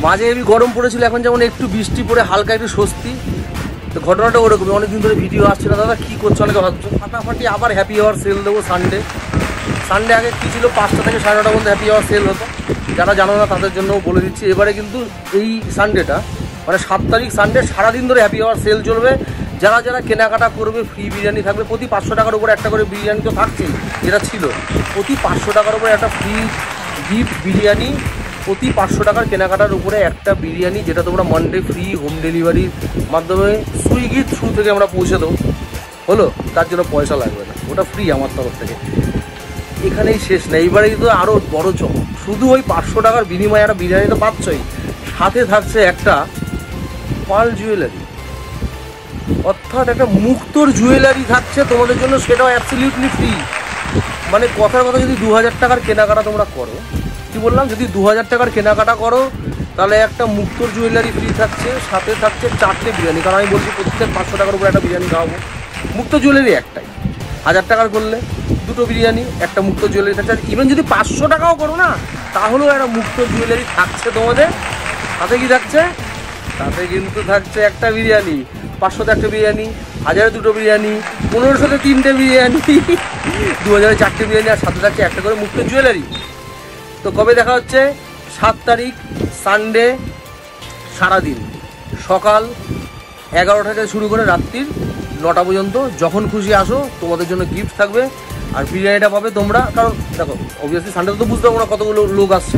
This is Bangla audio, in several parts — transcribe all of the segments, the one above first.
মাঝে হেভি গরম পড়েছিল, এখন যেমন একটু বৃষ্টি পড়ে হালকা একটু স্বস্তি। তো ঘটনাটা ওরকমই, অনেকদিন ধরে ভিডিও আসছে না দাদা, কী করছো অনেকে ভাবছো। ফাটাফাটি আবার হ্যাপি আওয়ার সেল দেবো সানডে আগে কী ছিল 5টা থেকে 9:30 পর্যন্ত হ্যাপি আওয়ার সেল হতো। যারা জানো না তাদের জন্য বলে দিচ্ছি, এবারে কিন্তু এই সানডেটা মানে 7 তারিখ সানডে সারাদিন ধরে হ্যাপি আওয়ার সেল চলবে। যারা যারা কেনাকাটা করবে ফ্রি বিরিয়ানি থাকবে, প্রতি 500 টাকার উপরে একটা করে বিরিয়ানি তো থাকছেই, যেটা ছিল প্রতি 500 টাকার উপরে একটা ফ্রি গিফট বিরিয়ানি, প্রতি 500 টাকার কেনাকাটার উপরে একটা বিরিয়ানি, যেটা তোমরা মানডে ফ্রি হোম ডেলিভারির মাধ্যমে সুইগির থ্রু থেকে আমরা পৌঁছে দেবো। হলো, তার জন্য পয়সা লাগবে না, ওটা ফ্রি আমার তরফ থেকে। এখানেই শেষ না, এইবারে কিন্তু আরও বড় চমক। শুধু ওই 500 টাকার বিনিময়ে একটা বিরিয়ানি তো পাচ্ছই, সাথে থাকছে একটা পার্ল জুয়েলারি, অর্থাৎ একটা মুক্তোর জুয়েলারি থাকছে তোমাদের জন্য, সেটাও অ্যাবসলিউটলি ফ্রি। মানে কথার কথা, যদি 2000 টাকার কেনাকাটা তোমরা করো, কি বললাম, যদি 2000 টাকার কেনাকাটা করো তাহলে একটা মুক্তোর জুয়েলারি ফ্রি থাকছে, সাথে থাকছে 4টে বিরিয়ানি। কারণ আমি বলছি প্রত্যেক 500 টাকার উপরে একটা বিরিয়ানি খাওয়াবো। মুক্তো জুয়েলারি একটাই, 1000 টাকার করলে 2টো বিরিয়ানি, একটা মুক্তো জুয়েলারি থাকছে। ইভেন যদি 500 টাকাও করো না, তাহলেও একটা মুক্তো জুয়েলারি থাকছে তোমাদের। সাথে কি থাকছে, তাতে কিন্তু থাকছে একটা বিরিয়ানি, 500তে একটা বিরিয়ানি, 1000-এ 2টো বিরিয়ানি, 1500-তে 3টে বিরিয়ানি, 2000-এ 4টে বিরিয়ানি, আর সাথে থাকছে একটা করে মুক্তো জুয়েলারি। তো কবে দেখা হচ্ছে? 7 তারিখ সানডে সারাদিন, সকাল 11টা থেকে শুরু করে রাত্রির 9টা পর্যন্ত। যখন খুশি আসো, তোমাদের জন্য গিফট থাকবে আর বিরিয়ানিটা পাবে তোমরা। কারণ দেখো, অবভিয়াসলি সানডেতে তো বুঝতে পারবো না কতগুলো লোক আসছে,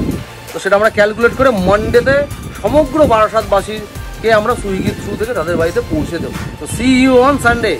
তো সেটা আমরা ক্যালকুলেট করে মানডেতে সমগ্র বারাসাতবাসীকে আমরা সুইগির থ্রু থেকে তাদের বাড়িতে পৌঁছে দেবো। তো সি ইউ অন সানডে।